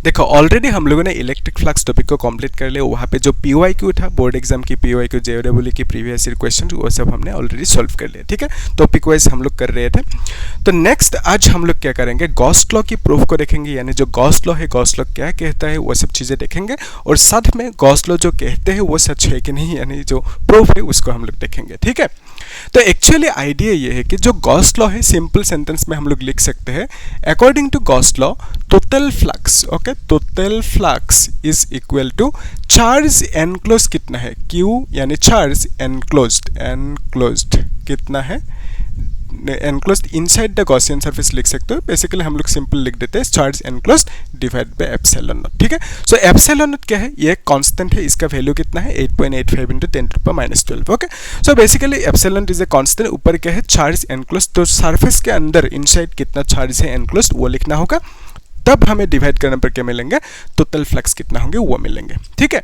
देखो ऑलरेडी हम लोगों ने इलेक्ट्रिक फ्लक्स टॉपिक को कंप्लीट कर लिया। वहाँ पे जो पीओआईक्यू था, बोर्ड एग्जाम की पीओआईक्यू, जेओडब्ल्यू की प्रीवियस ईयर क्वेश्चन, वो सब हमने ऑलरेडी सॉल्व कर लिया। ठीक है, टॉपिक वाइज हम लोग कर रहे थे। तो नेक्स्ट आज हम लोग क्या करेंगे, गॉस लॉ की प्रूफ को देखेंगे, यानी जो गॉस लॉ है, गॉस लॉ क्या कहता है, वो सब चीज़ें देखेंगे। और साथ में गॉस लॉ जो कहते हैं वो सच है कि नहीं, यानी जो प्रूफ है उसको हम लोग देखेंगे। ठीक है, तो एक्चुअली आइडिया ये है कि जो गॉस लॉ है, सिंपल सेंटेंस में हम लोग लिख सकते हैं, according to Gauss law total flux, okay, total flux is equal to charge enclose कितना है, क्यू, यानी चार्ज एनक्लोज्ड कितना है, enclosed inside the Gaussian surface लिख सकते हो। बेसिकली हम लोग सिंपल लिख देते हैं charge enclosed divide by epsilon naught. ठीक है, सो एप्सिलॉन नॉट क्या है, ये कांस्टेंट है, इसका वैल्यू कितना है 8.85 × 10⁻⁻12। Okay, so basically epsilon is a constant, ऊपर क्या है चार्ज एनक्लोज्ड, तो सरफेस के अंदर इनसाइड कितना चार्ज है एनक्लोज्ड वो लिखना होगा, तब हमें डिवाइड करने पर क्या मिलेंगे, टोटल फ्लक्स कितना होंगे वो मिलेंगे। ठीक है,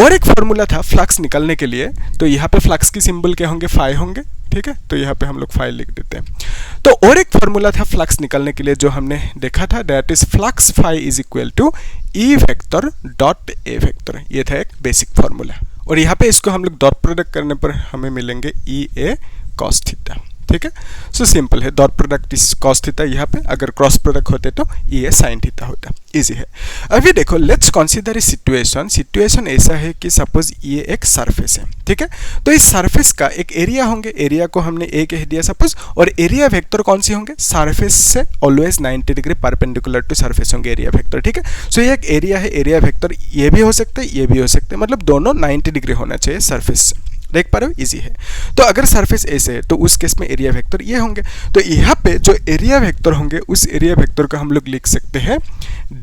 और एक फॉर्मूला था फ्लक्स निकालने के लिए, तो यहाँ पे फ्लक्स की सिंबल क्या होंगे, फाई होंगे। ठीक है, तो यहाँ पे हम लोग फाई लिख देते हैं। तो और एक फॉर्मूला था फ्लक्स निकालने के लिए जो हमने देखा था, that is flux phi is equal to E vector dot A vector. ये था एक बेसिक फॉर्मूला, और यहाँ पे इसको हम लोग डॉट प्रोडक्ट करने पर हमें मिलेंगे ई ए कॉस थीटा। ठीक है, सो सिंपल है, dot product is cos theta, यहाँ पे अगर क्रॉस प्रोडक्ट होते तो ये साइन थीटा होता, इजी है। अभी देखो लेट्स कंसीडर ए सिचुएशन ऐसा है कि सपोज ये एक सरफेस है। ठीक है, तो इस सरफेस का एक एरिया होंगे, एरिया को हमने ए कह दिया सपोज, और एरिया वेक्टर कौन सी होंगे, सरफेस से always 90 degree perpendicular to surface होंगे एरिया वेक्टर। ठीक है, सो ये एक एरिया है, एरिया वेक्टर ये भी हो सकता है, ये भी हो सकता है, मतलब दोनों 90 डिग्री होना चाहिए सरफेस से। देख पा रहे हो, इजी है। तो अगर सरफेस ऐसे है तो उस केस में एरिया वेक्टर ये होंगे। तो यहाँ पे जो एरिया वेक्टर होंगे उस एरिया वेक्टर को हम लोग लिख सकते हैं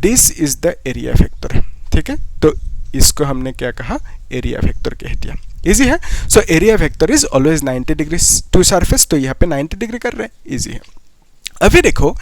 this is the area vector. ठीक है, तो इसको हमने क्या कहा, एरिया वेक्टर कह दिया, इजी है। So area vector is always 90 degree to surface, तो यहाँ पे 90 डिग्री कर रहे हैं, इजी है। अभी देखो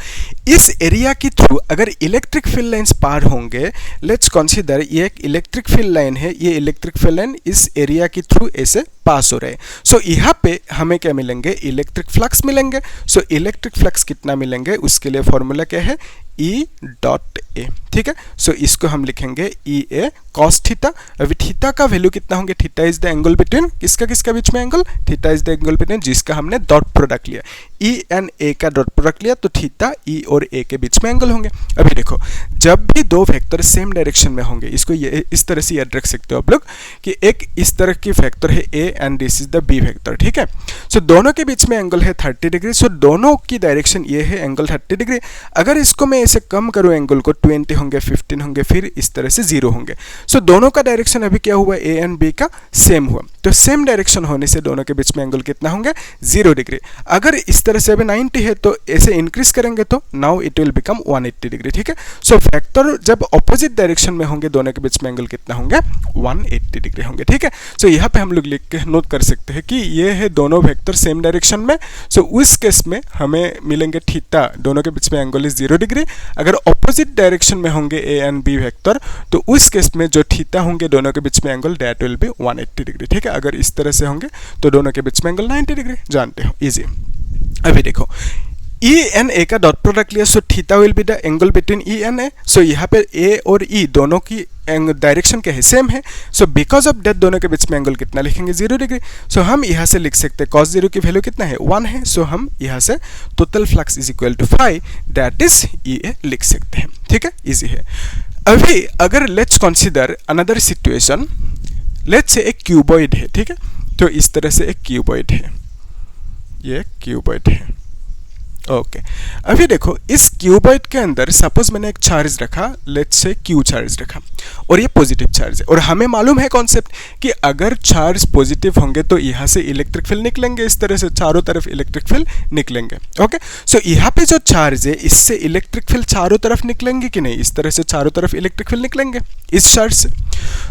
इस एरिया के थ्रू अगर इलेक्ट्रिक फील्ड लाइंस पार होंगे, लेट्स कंसीडर ये एक इलेक्ट्रिक फील्ड लाइन है, ये इलेक्ट्रिक फील्ड लाइन इस एरिया के थ्रू ऐसे पास हो रहे हैं। सो यहाँ पे हमें क्या मिलेंगे, इलेक्ट्रिक फ्लक्स मिलेंगे। सो इलेक्ट्रिक फ्लक्स कितना मिलेंगे, उसके लिए फॉर्मूला क्या है, ई डॉट ए। ठीक है, सो इसको हम लिखेंगे ई ए कॉस थीटा। अभी थीटा का वैल्यू कितना होंगे, theta is the angle between किसका किसका बीच में angle, theta is the angle between जिसका हमने डॉट प्रोडक्ट लिया, ई एंड ए का डॉट प्रोडक्ट लिया, तो थीटा ई और ए के बीच में एंगल होंगे। अभी देखो जब भी दो वेक्टर सेम डायरेक्शन में होंगे, इसको ये इस तरह से याद रख सकते हो आप लोग कि एक इस तरह की वेक्टर है A and this is the B vector. ठीक है, सो दोनों के बीच में एंगल है 30 डिग्री, सो दोनों की डायरेक्शन ये है एंगल 30 डिग्री। अगर इसको मैं ऐसे कम करूँ एंगल को, 20 होंगे, 15 होंगे, फिर इस तरह से 0 होंगे। सो दोनों का डायरेक्शन अभी क्या हुआ, ए एंड बी का सेम हुआ, तो सेम डायरेक्शन होने से दोनों के बीच में एंगल कितना होंगे, 0 डिग्री। अगर इस तरह से अभी 90 है तो ऐसे इंक्रीज करेंगे तो now it will become 180 degree. ठीक है, सो वेक्टर जब ऑपोजिट डायरेक्शन में होंगे दोनों के बीच में एंगल कितना होंगे, 180 डिग्री होंगे। ठीक है, सो यहाँ पे हम लोग लिख के नोट कर सकते हैं कि ये है दोनों वेक्टर सेम डायरेक्शन में। सो उस केस में हमें मिलेंगे थीटा, दोनों के बीच में एंगल इज 0 डिग्री। अगर ऑपोजिट डायरेक्शन में होंगे ए एंड बी वेक्टर, तो उस केस में जो थीटा होंगे दोनों के बीच में angle that will B 180 degree. ठीक है, अगर इस तरह से होंगे तो दोनों के बीच में एंगल 90 डिग्री, जानते हो, इजी। अभी देखो ई एंड ए का डॉट प्रोडक्ट लिया, so theta will be the angle between E and A. So यहाँ पे ए और ई दोनों की डायरेक्शन क्या है, सेम है। सो बिकॉज ऑफ दैट दोनों के बीच में एंगल कितना लिखेंगे, 0 डिग्री। सो हम यहाँ से लिख सकते हैं cos 0 की वैल्यू कितना है, 1 है। सो हम यहाँ से total flux is equal to phi, that is E A लिख सकते हैं। ठीक है, इजी है। अभी अगर let's consider another situation, let's say एक क्यूबॉइड है। ठीक है, तो इस तरह से एक क्यूबॉइड है, ये क्यूबॉइड है। ओके, अभी देखो इस क्यूबॉइड के अंदर सपोज मैंने एक चार्ज रखा, लेट्स से क्यू चार्ज रखा, और ये पॉजिटिव चार्ज है, और हमें मालूम है कॉन्सेप्ट कि अगर चार्ज पॉजिटिव होंगे तो यहाँ से इलेक्ट्रिक फील्ड निकलेंगे, इस तरह से चारों तरफ इलेक्ट्रिक फील्ड निकलेंगे। ओके, सो यहाँ पे जो चार्ज है इससे इलेक्ट्रिक फील्ड चारों तरफ निकलेंगे कि नहीं, इस तरह से चारों तरफ इलेक्ट्रिक फील्ड निकलेंगे इस चार्ज से।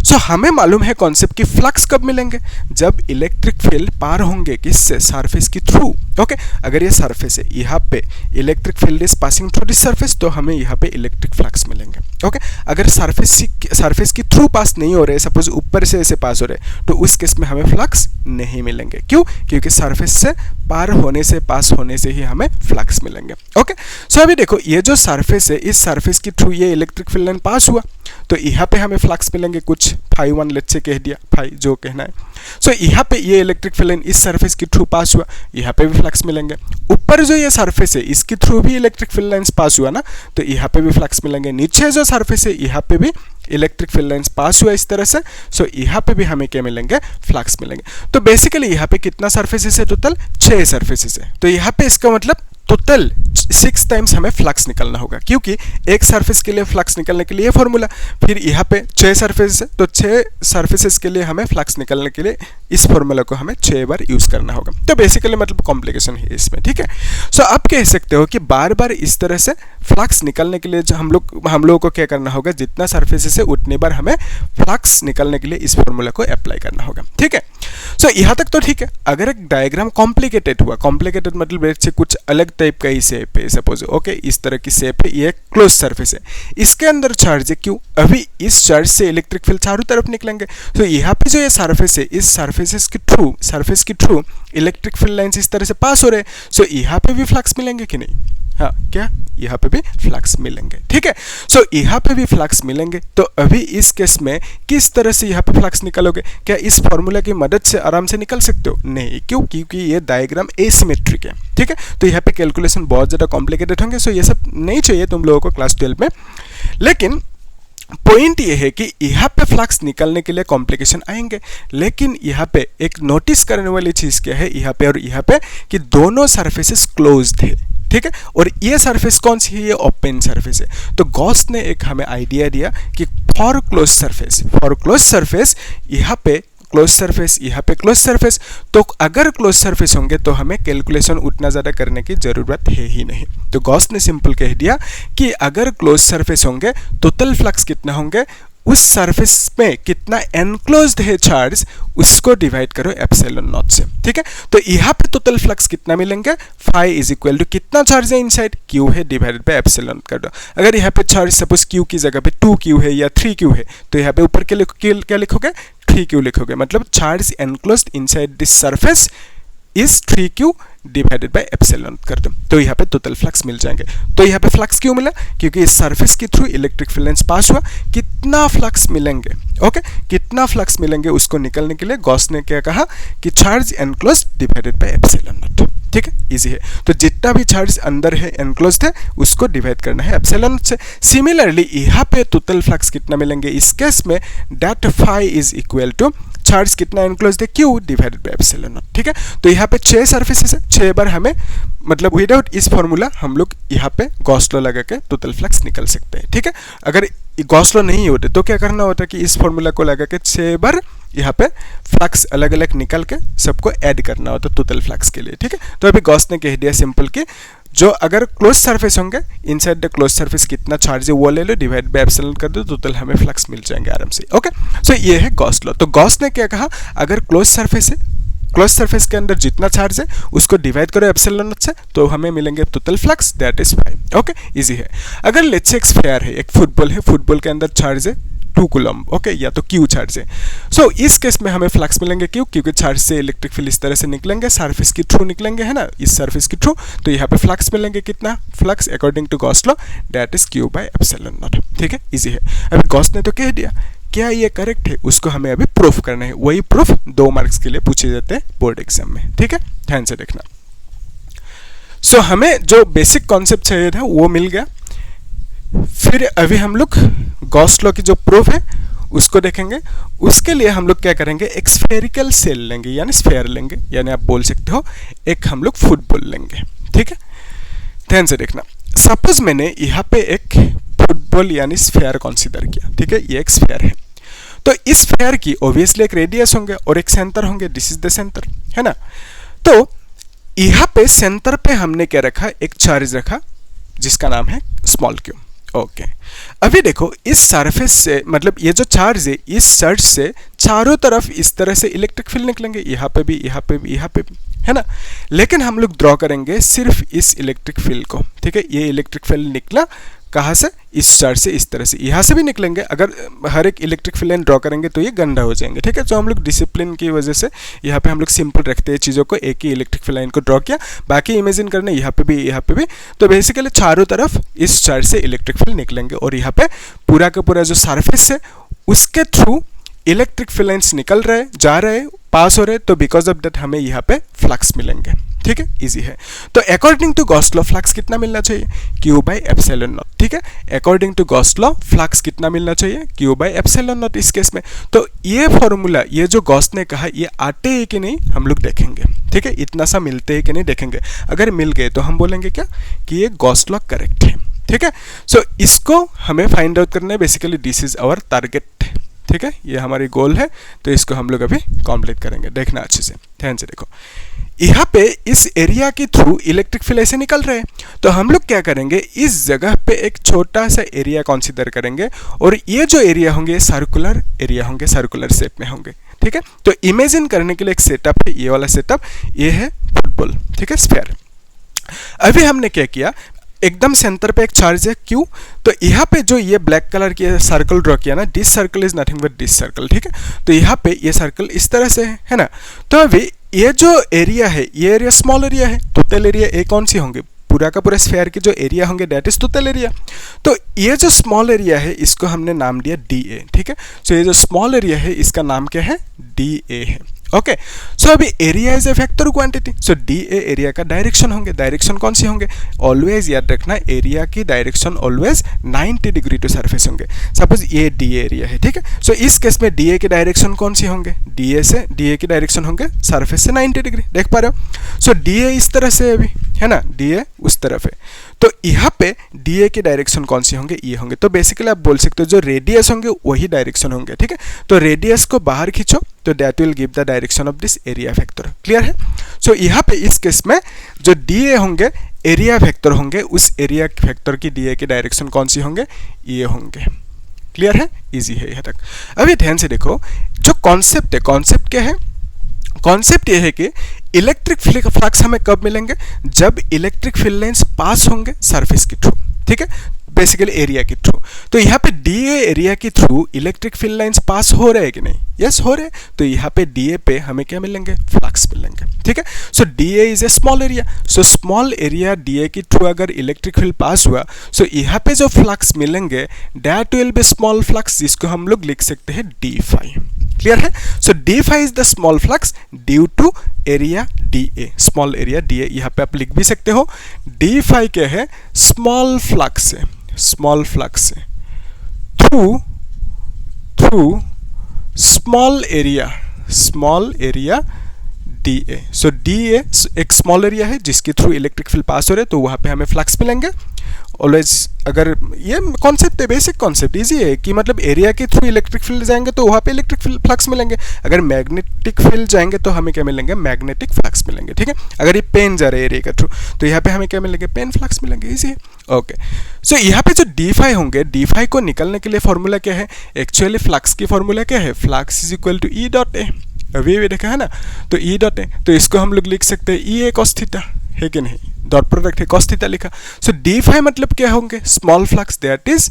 सो हमें मालूम है कॉन्सेप्ट कि फ्लक्स कब मिलेंगे, जब इलेक्ट्रिक फील्ड पार होंगे किससे, सरफेस की थ्रू। ओके, अगर ये सरफेस है, यहाँ पे electric field is passing through this surface, तो हमें यहाँ पे इलेक्ट्रिक फ्लक्स मिलेंगे। ओके, अगर सरफेस की थ्रू पास नहीं हो रहे, सपोज ऊपर से ऐसे पास हो रहे, तो उस केस में हमें फ्लक्स नहीं मिलेंगे। क्यों, क्योंकि सरफेस से पार होने से, पास होने से ही हमें फ्लक्स मिलेंगे। ओके, सो अभी देखो ये जो सरफेस है, इस सरफेस के थ्रू ये इलेक्ट्रिक फील्ड लाइन पास हुआ, तो यहाँ पे हमें फ्लक्स मिलेंगे कुछ φ1 लेट से कह दिया, फाई जो कहना है। सो यहाँ पे ये इलेक्ट्रिक फील्ड लाइन इस सरफेस के थ्रू पास हुआ, यहाँ पे भी फ्लक्स मिलेंगे। ऊपर जो ये सरफेस है इसके थ्रू भी इलेक्ट्रिक फील्ड लाइंस पास हुआ ना, तो यहाँ पे भी फ्लक्स मिलेंगे। नीचे जो सरफेस है यहाँ पे भी इलेक्ट्रिक फील्ड लाइंस पास हुआ इस तरह से, सो यहाँ पे भी हमें क्या मिलेंगे, फ्लक्स मिलेंगे। तो बेसिकली यहाँ पे कितना सरफेसेस है, टोटल 6 सरफेसेस है। तो यहाँ पे इसका मतलब टोटल 6 टाइम्स हमें फ्लक्स निकालना होगा, क्योंकि एक सरफेस के लिए फ्लक्स निकालने के लिए फॉर्मूला, फिर यहाँ पे 6 सरफेस है, तो 6 सरफेसेस के लिए हमें फ्लक्स निकालने के लिए इस फॉर्मूला को हमें 6 बार यूज करना होगा। तो बेसिकली मतलब कॉम्प्लिकेशन है इसमें, ठीक है। सो आप कह सकते हो कि बार बार इस तरह से फ्लक्स निकालने के लिए हम लोगों को क्या करना होगा, जितना सरफेसेस है उतनी बार हमें फ्लक्स निकालने के लिए इस फॉर्मूला को अप्लाई करना होगा, ठीक है। सो यहाँ तक तो ठीक है। अगर एक डायग्राम कॉम्प्लिकेटेड हुआ, कॉम्प्लिकेटेड मतलब से कुछ अलग टाइप का ही शेप है, सपोज ओके इस तरह की शेप है, ये क्लोज सरफेस है, इसके अंदर चार्ज है, क्यों, अभी इस चार्ज से इलेक्ट्रिक फील्ड चारों तरफ निकलेंगे। तो यहाँ पे जो ये सरफेस है, इस सरफेस के थ्रू इलेक्ट्रिक फील्ड लाइंस इस तरह से पास हो रहे हैं, सो यहाँ पे भी फ्लक्स मिलेंगे कि नहीं, हाँ क्या, यहाँ पे भी फ्लक्स मिलेंगे, ठीक है। सो यहाँ पे भी फ्लक्स मिलेंगे। तो अभी इस केस में किस तरह से यहाँ पे फ्लक्स निकालोगे, क्या इस फॉर्मूला की मदद से आराम से निकल सकते हो, नहीं, क्यों, क्योंकि ये डायग्राम एसिमेट्रिक है, ठीक है। तो यहाँ पे कैलकुलेशन बहुत ज़्यादा कॉम्प्लिकेटेड होंगे, सो ये सब नहीं चाहिए तुम लोगों को क्लास 12 में। लेकिन पॉइंट ये है कि यहाँ पे फ्लक्स निकालने के लिए कॉम्प्लिकेशन आएंगे, लेकिन यहाँ पे एक नोटिस करने वाली चीज़ क्या है, यहाँ पे और यहाँ पे, कि दोनों सरफेसेस क्लोज्ड है, ठीक है। और ये सरफेस कौन सी है, ये ओपन सरफेस है। तो गॉस ने एक हमें आइडिया दिया कि फॉर क्लोज सरफेस यहाँ पे क्लोज सरफेस, यहाँ पे क्लोज सरफेस, तो अगर क्लोज सरफेस होंगे तो हमें कैलकुलेशन उतना ज़्यादा करने की ज़रूरत है ही नहीं। तो गॉस ने सिंपल कह दिया कि अगर क्लोज सरफेस होंगे टोटल फ्लक्स कितना होंगे, उस सरफेस में कितना एनक्लोज्ड है चार्ज, उसको डिवाइड करो एप्सिलॉन नॉट से, ठीक है। तो यहाँ पे टोटल फ्लक्स कितना मिलेंगे, फाई इज इक्वल टू कितना चार्ज है इनसाइड, क्यू है, डिवाइडेड बाय एप्सिलॉन कर दो। अगर यहाँ पे चार्ज सपोज क्यू की जगह पे 2q है या 3q है, तो यहाँ पे ऊपर क्या लिखोगे, 3q लिखोगे, मतलब charge enclosed inside this surface is 3q divided by epsilon कर दो, तो यहाँ पे टोटल फ्लक्स मिल जाएंगे। तो यहाँ पे फ्लक्स क्यों मिला, क्योंकि इस सरफेस के through electric field lines pass हुआ। कितना फ्लक्स मिलेंगे, ओके, कितना फ्लक्स मिलेंगे उसको निकलने के लिए गॉस ने क्या कहा कि charge enclosed divided by epsilon naught, ठीक है, इजी है। तो जितना भी चार्ज अंदर है एनक्लोज्ड है उसको डिवाइड करना है एप्सिलॉन नॉट से। सिमिलरली यहाँ पे टोटल फ्लक्स कितना मिलेंगे, इस केस में that phi is equal to charge कितना एनक्लोज्ड है, Q divided by epsilon naught, ठीक है। तो यहाँ पे 6 सरफेसेस है, 6 बार हमें मतलब विदाउट इस फॉर्मूला हम लोग यहाँ पे गॉस लॉ लगा के टोटल फ्लक्स निकल सकते हैं, ठीक है। अगर गॉस लॉ नहीं होते तो क्या करना होता है कि इस फॉर्मूला को लगा के 6 बार यहाँ पे फ्लक्स अलग अलग निकल के सबको ऐड करना होता है टोटल फ्लक्स के लिए, ठीक है। तो अभी गॉस ने कह दिया सिंपल कि जो अगर क्लोज सरफेस होंगे, इनसाइड द क्लोज सरफेस कितना चार्ज है वो ले लो, डिवाइड बाय एप्सिलॉन कर दो, टोटल हमें फ्लक्स मिल जाएंगे आराम से, ओके। सो ये है गॉस लॉ। तो गॉस ने क्या कहा, अगर क्लोज सरफेस है, क्लोज सरफेस के अंदर जितना चार्ज है उसको डिवाइड करो एप्सिलॉन नॉट से, तो हमें मिलेंगे total flux, that is 5, okay, easy है। अगर लेट्स से एक स्फीयर है, एक फुटबॉल है, फुटबॉल के अंदर चार्ज है 2 कूलम्ब, ओके, या तो क्यू चार्ज है। सो इस केस में हमें फ्लक्स मिलेंगे, क्यों, क्योंकि चार्ज से इलेक्ट्रिक फील्ड इस तरह से निकलेंगे, सरफेस के थ्रू निकलेंगे, है ना, इस सरफेस के थ्रू, तो यहाँ पे फ्लक्स मिलेंगे, कितना flux according to Gauss law, that is Q by epsilon naught, ठीक है, इजी है। अभी गॉस ने तो कह दिया, क्या ये करेक्ट है, उसको हमें अभी प्रूफ करना है। वही प्रूफ 2 मार्क्स के लिए पूछे जाते हैं बोर्ड एग्जाम में, ठीक है, ध्यान से देखना। सो हमें जो बेसिक कॉन्सेप्ट चाहिए था वो मिल गया। फिर अभी हम लोग गॉस लॉ की जो प्रूफ है उसको देखेंगे। उसके लिए हम लोग क्या करेंगे, एक स्फेरिकल सेल लेंगे, यानी स्फेयर लेंगे, यानी आप बोल सकते हो एक हम लोग फुटबॉल लेंगे, ठीक है। ध्यान से देखना, सपोज मैंने यहाँ पे एक फुटबॉल यानी स्फेयर कंसीडर किया, ठीक है, ये एक स्फेयर है। तो इस स्फेयर की ऑब्वियसली एक रेडियस होंगे और एक सेंटर होंगे, दिस इज द सेंटर, है ना। तो यहाँ पे सेंटर पे हमने क्या रखा, एक चार्ज रखा जिसका नाम है स्मॉल क्यू, ओके। अभी देखो इस सरफेस से, मतलब ये जो चार्ज है, इस चार्ज से चारों तरफ इस तरह से इलेक्ट्रिक फील्ड निकलेंगे, यहाँ पे भी, यहाँ पे भी, यहाँ पे भी, है ना। लेकिन हम लोग ड्रॉ करेंगे सिर्फ इस इलेक्ट्रिक फील्ड को, ठीक है। ये इलेक्ट्रिक फील्ड निकला कहाँ से, इस चार्ज से, इस तरह से, यहाँ से भी निकलेंगे। अगर हर एक इलेक्ट्रिक फील्ड लाइन ड्रॉ करेंगे तो ये गंदा हो जाएंगे, ठीक है। तो हम लोग डिसिप्लिन की वजह से यहाँ पे हम लोग सिंपल रखते हैं चीज़ों को, एक ही इलेक्ट्रिक फील्ड लाइन को ड्रॉ किया, बाकी इमेजिन करना यहाँ पे भी, यहाँ पे भी। तो बेसिकली चारों तरफ इस चार्ज से इलेक्ट्रिक फील्ड निकलेंगे और यहाँ पे पूरा का पूरा जो सरफेस है उसके थ्रू इलेक्ट्रिक फील्ड लाइन्स निकल रहे, जा रहे, पास हो रहे, तो बिकॉज ऑफ दैट हमें यहाँ पे फ्लक्स मिलेंगे, ठीक है। इजी है। तो according to Gauss law flux कितना मिलना चाहिए, Q बाई एप्सिलॉन नॉट, ठीक है। According to Gauss law flux कितना मिलना चाहिए, Q बाई एप्सिलॉन नॉट इस केस में। तो ये फॉर्मूला, ये जो गॉस ने कहा, ये आते हैं कि नहीं हम लोग देखेंगे, ठीक है। इतना सा मिलते हैं कि नहीं देखेंगे। अगर मिल गए तो हम बोलेंगे क्या कि ये गॉस लॉ करेक्ट है, ठीक है। सो इसको हमें फाइंड आउट करना है। Basically this is our target, ठीक है। ये हमारी गोल है, तो इसको हम लोग अभी कंप्लीट करेंगे। देखना अच्छे से, ध्यान से देखो। यहाँ पे इस एरिया के थ्रू इलेक्ट्रिक फील्ड ऐसे निकल रहे हैं, तो हम लोग क्या करेंगे, इस जगह पे एक छोटा सा एरिया कंसीडर करेंगे और ये जो एरिया होंगे सर्कुलर एरिया होंगे, सर्कुलर शेप में होंगे, ठीक है। तो इमेजिन करने के लिए एक सेटअप है, ये वाला सेटअप, ये है फुटबॉल, ठीक है, स्फीयर। अभी हमने क्या किया, एकदम सेंटर पे एक चार्ज है Q, तो यहाँ पे जो ये ब्लैक कलर की सर्कल ड्रॉ किया ना, this circle is nothing but this circle, ठीक है। तो यहाँ पे ये सर्कल इस तरह से है ना। तो अभी ये जो एरिया है, ये एरिया स्मॉल एरिया है, टोटल एरिया ए कौन सी होंगे, पूरा का पूरा स्फीयर की जो एरिया होंगे दैट इज टोटल एरिया। तो ये जो स्मॉल एरिया है इसको हमने नाम दिया DA, ठीक है। सो ये जो स्मॉल एरिया है इसका नाम क्या है, DA है, ओके। सो अभी area is a vector quantity, so DA area का डायरेक्शन होंगे। डायरेक्शन कौन सी होंगे, ऑलवेज याद रखना, एरिया की direction always 90 degree to surface होंगे। सपोज ये DA एरिया है, ठीक है। सो इस केस में DA की डायरेक्शन कौन सी होंगे, DA की डायरेक्शन होंगे सरफेस से 90 डिग्री, देख पा रहे हो। सो DA इस तरह से अभी है ना, DA उस तरफ है, तो यहाँ पे DA की डायरेक्शन कौन सी होंगे, ये होंगे। तो बेसिकली आप बोल सकते हो जो रेडियस होंगे वही डायरेक्शन होंगे, ठीक है। तो रेडियस को बाहर खींचो तो that will give the direction of this area vector, clear है। सो यहाँ पे इस केस में जो DA होंगे एरिया वेक्टर होंगे, उस एरिया वेक्टर की DA की डायरेक्शन कौन सी होंगे, ये होंगे, क्लियर है, इजी है यहाँ तक। अभी ध्यान से देखो, जो कॉन्सेप्ट है, कॉन्सेप्ट क्या है, कॉन्सेप्ट ये है कि इलेक्ट्रिक फ्लक्स हमें कब मिलेंगे, जब इलेक्ट्रिक फील्ड लाइंस पास होंगे सरफेस के थ्रू, ठीक है, बेसिकली एरिया के थ्रू। तो यहाँ पे DA एरिया के through electric field lines pass हो रहे हैं कि नहीं, यस हो रहे हैं। तो यहाँ पे DA पे हमें क्या मिलेंगे, फ्लक्स मिलेंगे, ठीक है। सो DA is a small area, so small area DA के थ्रू अगर इलेक्ट्रिक फील्ड पास हुआ, सो यहाँ पे जो फ्लक्स मिलेंगे that will B small flux, जिसको हम लोग लिख सकते हैं d phi, क्लियर है। So d phi is the small flux due to area DA, small area DA। यहाँ पे आप लिख भी सकते हो d phi क्या है, स्मॉल फ्लक्स है, स्मॉल फ्लक्स है थ्रू स्मॉल एरिया DA। सो DA एक स्मॉल एरिया है जिसके थ्रू इलेक्ट्रिक फील्ड पास हो रहे, तो वहाँ पे हमें फ्लक्स मिलेंगे ऑलवेज। अगर ये कॉन्सेप्ट है, बेसिक कॉन्सेप्ट, इजी है कि मतलब एरिया के थ्रू इलेक्ट्रिक फील्ड जाएंगे तो वहाँ पे इलेक्ट्रिक फील्ड फ्लक्स मिलेंगे। अगर मैग्नेटिक फील्ड जाएंगे तो हमें क्या मिलेंगे, मैग्नेटिक फ्लक्स मिलेंगे, ठीक है। अगर ये पेन जा रहे हैं एरिया के थ्रू तो यहाँ पे हमें क्या मिलेंगे, पेन फ्लक्स मिलेंगे, इजी है, ओके। सो यहाँ पे जो d phi होंगे, d phi को निकलने के लिए फॉर्मूला क्या है, एक्चुअली फ्लक्स की फॉर्मूला क्या है, flux is equal to E dot A, अभी भी देखा है ना, तो E डॉट ए, तो इसको हम लोग लिख सकते हैं E a cos थीटा, है कि नहीं, डॉट प्रोडक्ट है, cos थीटा लिखा। सो d phi मतलब क्या होंगे, small flux, that is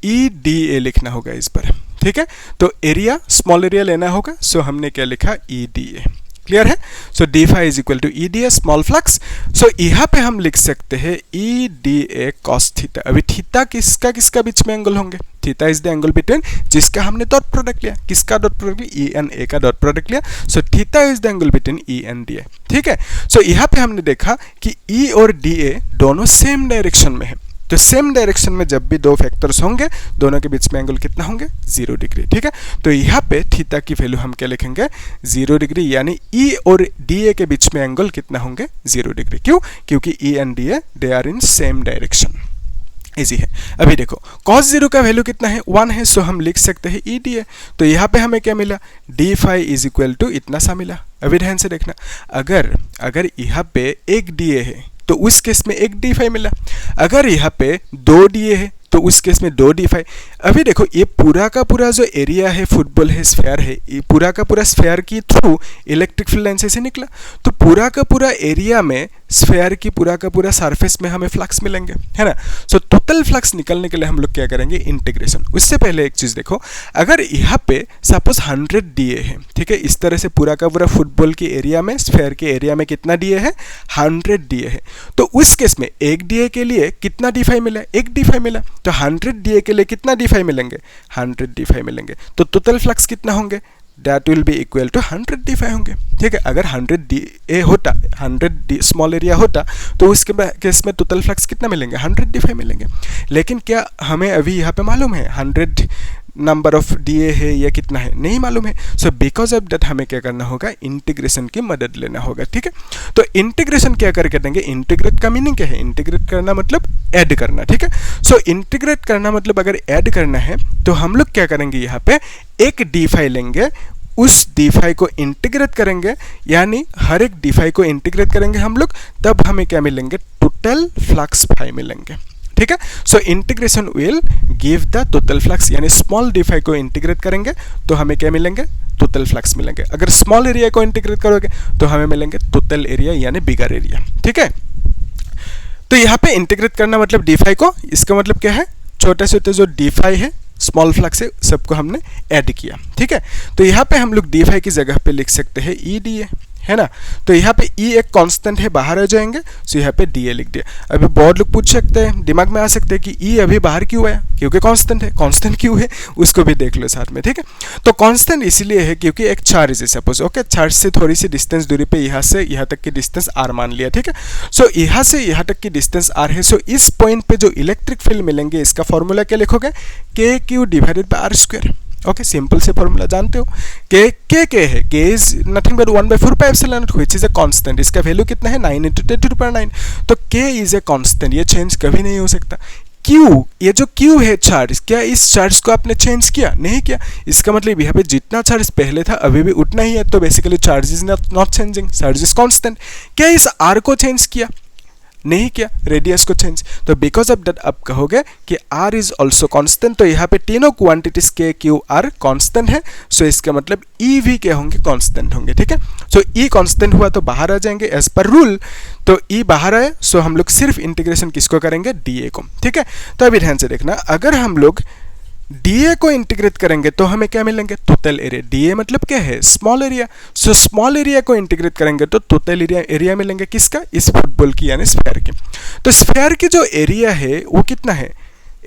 EDA लिखना होगा इस पर, ठीक है। तो एरिया स्मॉल एरिया लेना होगा, सो हमने क्या लिखा, EDA, क्लियर है। So d phi is equal to EDA small flux. So यहाँ पे हम लिख सकते हैं EDA cos थीटा। अभी थीटा किसका बीच में एंगल होंगे, theta is the angle between, जिसका हमने डॉट प्रोडक्ट लिया, किसका डॉट प्रोडक्ट लिया, ENA का डॉट प्रोडक्ट लिया। So theta is the angle between ENDA, ठीक है। सो यहाँ पे हमने देखा कि E और DA दोनों सेम डायरेक्शन में है, तो सेम डायरेक्शन में जब भी दो फैक्टर्स होंगे दोनों के बीच में एंगल कितना होंगे, 0 डिग्री, ठीक है। तो यहाँ पे थीटा की वैल्यू हम क्या लिखेंगे, 0 डिग्री, यानी E और DA के बीच में एंगल कितना होंगे, 0 डिग्री। क्यों, क्योंकि E and DA they are in same direction, easy है। अभी देखो cos 0 का वैल्यू कितना है, 1 है, सो हम लिख सकते हैं EDA। तो यहाँ पे हमें क्या मिला, d phi is equal to इतना सा मिला। अभी ध्यान से देखना, अगर यहाँ पे एक DA है तो उस केस में एक d phi मिला, अगर यहाँ पे 2 DA है तो उस केस में दो डी फाई। अभी देखो ये पूरा का पूरा जो एरिया है फुटबॉल है स्फेयर है, ये पूरा का पूरा स्फेयर की थ्रू इलेक्ट्रिक फील्ड लाइन से निकला, तो पूरा का पूरा एरिया में स्फेयर की पूरा का पूरा सरफेस में हमें फ्लक्स मिलेंगे, है ना। सो टोटल फ्लक्स निकालने के लिए हम लोग क्या करेंगे, इंटीग्रेशन। उससे पहले एक चीज देखो, अगर यहाँ पे सपोज 100 डीए है, ठीक है, इस तरह से पूरा का पूरा फुटबॉल के एरिया में स्फेयर के एरिया में कितना डीए है, 100 डीए है, तो उस केस में एक डीए के लिए कितना डी फाई मिला, एक डी फाई मिला, तो 100 डीए के लिए कितना डी फाई मिलेंगे, 100 डी फाई मिलेंगे, तो टोटल फ्लक्स कितना होंगे, that will be equal to 100 D phi होंगे, ठीक है। अगर 100 डी ए होता, 100 डी स्मॉल एरिया होता, तो उसके केस में टोटल फ्लक्स कितना मिलेंगे, 100 डी फाई मिलेंगे। लेकिन क्या हमें अभी यहाँ पे मालूम है 100 नंबर ऑफ डीए है या कितना है, नहीं मालूम है। सो बिकॉज ऑफ दैट हमें क्या करना होगा, इंटीग्रेशन की मदद लेना होगा, ठीक है। तो इंटीग्रेशन क्या करके देंगे, इंटीग्रेट का मीनिंग क्या है, इंटीग्रेट करना मतलब ऐड करना, ठीक है। सो इंटीग्रेट करना मतलब अगर ऐड करना है तो हम लोग क्या करेंगे, यहाँ पे एक डी फाई लेंगे, उस डी फाई को इंटीग्रेट करेंगे, यानी हर एक डी फाई को इंटीग्रेट करेंगे हम लोग, तब हमें क्या मिलेंगे, टोटल फ्लक्स फाई मिलेंगे, ठीक है। So integration will give the total flux, यानी स्मॉल डी फाई को इंटीग्रेट करेंगे तो हमें क्या मिलेंगे, टोटल फ्लक्स मिलेंगे। अगर स्मॉल एरिया को इंटीग्रेट करोगे तो हमें मिलेंगे टोटल एरिया यानी बिगर एरिया, ठीक है। तो यहाँ पे इंटीग्रेट करना मतलब डी फाई को, इसका मतलब क्या है, छोटे छोटे जो डी फाई है स्मॉल फ्लक्स है सबको हमने ऐड किया, ठीक है। तो यहाँ पे हम लोग डी फाई की जगह पे लिख सकते हैं ई डी है ना। तो यहाँ पे ई एक कांस्टेंट है, बाहर आ जाएंगे, सो यहाँ पे डी ए लिख दिया। अभी बहुत लोग पूछ सकते हैं, दिमाग में आ सकते हैं कि ई अभी बाहर क्यों आया, क्योंकि कांस्टेंट है। कांस्टेंट क्यों है उसको भी देख लो साथ में, ठीक है। तो कांस्टेंट इसलिए है क्योंकि एक चार्ज है, सपोज ओके, चार्ज से थोड़ी सी डिस्टेंस दूरी पे यहाँ से यहाँ तक की डिस्टेंस आर मान लिया, ठीक है। सो यहाँ से यहाँ तक की डिस्टेंस आर है, सो इस पॉइंट पे जो इलेक्ट्रिक फील्ड मिलेंगे इसका फॉर्मूला क्या लिखोगे, K Q divided by r square. Okay, simple से फॉर्मूला जानते हो, के है, K is nothing but 1/4 pi epsilon naught which is a constant. इसका वैल्यू कितना है, 9 × 10⁹। तो के इज ए कांस्टेंट, ये चेंज कभी नहीं हो सकता। क्यू, ये जो क्यू है चार्ज, क्या इस चार्ज को आपने चेंज किया, नहीं किया। इसका मतलब यहाँ पे जितना चार्ज पहले था अभी भी उतना ही है, तो basically charge is not changing, charge is constant. क्या इस आर को चेंज किया, नहीं किया, रेडियस को चेंज। तो बिकॉज ऑफ दैट आप कहोगे कि आर इज ऑल्सो कांस्टेंट। तो यहाँ पे तीनों क्वांटिटीज के क्यू आर कांस्टेंट है, सो इसका मतलब ई भी क्या होंगे, कांस्टेंट होंगे, ठीक है। सो ई कांस्टेंट हुआ तो बाहर आ जाएंगे एज पर रूल, तो ई बाहर आए, सो हम लोग सिर्फ इंटीग्रेशन किसको करेंगे, डी ए को, ठीक है। तो अभी ध्यान से देखना, अगर हम लोग डीए को इंटीग्रेट करेंगे तो हमें क्या मिलेंगे, टोटल एरिया। डीए मतलब क्या है, small area. So small area को इंटीग्रेट करेंगे तो टोटल एरिया मिलेंगे किसका, इस फुटबॉल की यानी स्फेयर की। तो स्फेयर की जो एरिया है वो कितना है,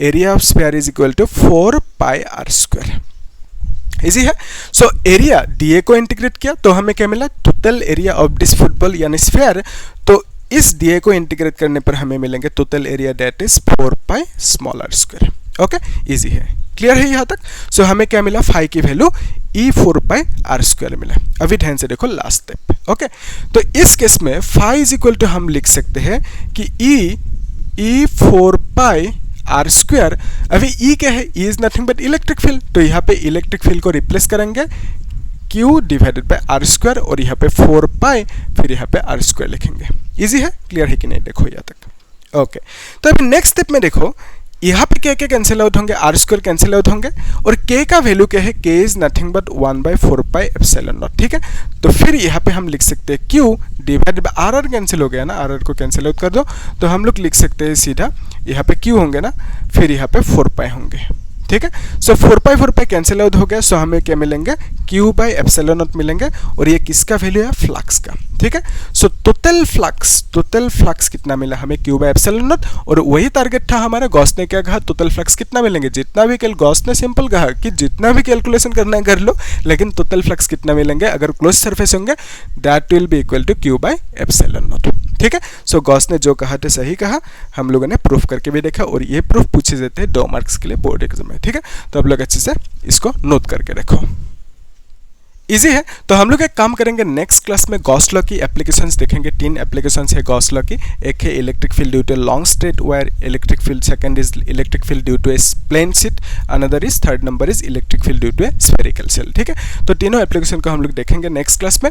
area of sphere is equal to 4 pi r square. Easy है। सो एरिया डीए को इंटीग्रेट किया तो हमें क्या मिला, total area of this football यानी स्फेयर। तो इस डीए को इंटीग्रेट करने पर हमें मिलेंगे total area that is 4 pi small r square. Okay, easy है, क्लियर है यहाँ तक। सो हमें क्या मिला, फाई की value E 4 pi r square मिला। अभी ध्यान से देखो लास्ट स्टेप। ओके, तो इस केस में फाई इज इक्वल टू हम लिख सकते हैं कि ई 4 पाई आर स्क्वायर। अभी ई क्या है, E is nothing but electric field, तो यहाँ पे इलेक्ट्रिक फील्ड को रिप्लेस करेंगे Q divided by r square, और यहाँ पे 4 पाई, फिर यहाँ पे आर स्क्वायर लिखेंगे। इजी है, क्लियर है कि नहीं, देखो यहाँ तक। ओके, तो अभी नेक्स्ट स्टेप में देखो, यहाँ पे क्या क्या कैंसिल आउट होंगे, आर स्क्वायर कैंसिल आउट होंगे, और के का वैल्यू क्या है, K is nothing but 1/4 pi epsilon naught, ठीक है। तो फिर यहाँ पे हम लिख सकते हैं Q divided by r cancel हो गया ना, आर को कैंसिल आउट कर दो, तो हम लोग लिख सकते हैं सीधा यहाँ पे Q होंगे ना, फिर यहाँ पे 4 पाई होंगे, ठीक है। सो 4 पाई कैंसिल आउट हो गया, सो हमें क्या मिलेंगे, Q बाई एप्सिलॉन नॉट मिलेंगे, और ये किसका वैल्यू है, फ्लक्स का, ठीक है। सो टोटल फ्लक्स कितना मिला हमें, Q बाई एप्सिलॉन नॉट, और वही टारगेट था हमारा। गॉस ने क्या कहा, टोटल फ्लक्स कितना मिलेंगे, जितना भी गॉस ने सिंपल कहा कि जितना भी कैलकुलेशन करना है कर लो, लेकिन टोटल फ्लक्स कितना मिलेंगे, अगर क्लोज सरफेस होंगे that will be equal to Q by epsilon naught, ठीक है। सो गॉस ने जो कहा था सही कहा, हम लोगों ने प्रूफ करके भी देखा, और ये प्रूफ पूछे जाते हैं 2 मार्क्स के लिए बोर्ड एग्जाम में, ठीक है। तो आप लोग अच्छे से इसको नोट करके रखो। इजी है। तो हम लोग एक काम करेंगे, नेक्स्ट क्लास में गॉस लॉ की एप्लीकेशंस देखेंगे। 3 एप्लीकेशंस है गॉस लॉ की। एक है electric field due to long straight wire electric field, second is electric field due to a plane sheet, another is third number is electric field due to a spherical shell. ठीक है, तो तीनों application को हम लोग देखेंगे next class में।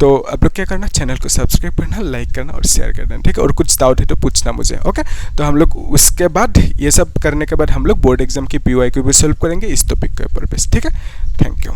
तो आप लोग क्या करना, चैनल को सब्सक्राइब करना, लाइक करना और शेयर करना। ठीक है, और कुछ डाउट है तो पूछना मुझे। ओके, तो हम लोग उसके बाद ये सब करने के बाद हम लोग बोर्ड एग्जाम की PYQ भी सॉल्व करेंगे इस टॉपिक के ऊपर बेस। ठीक है, थैंक यू।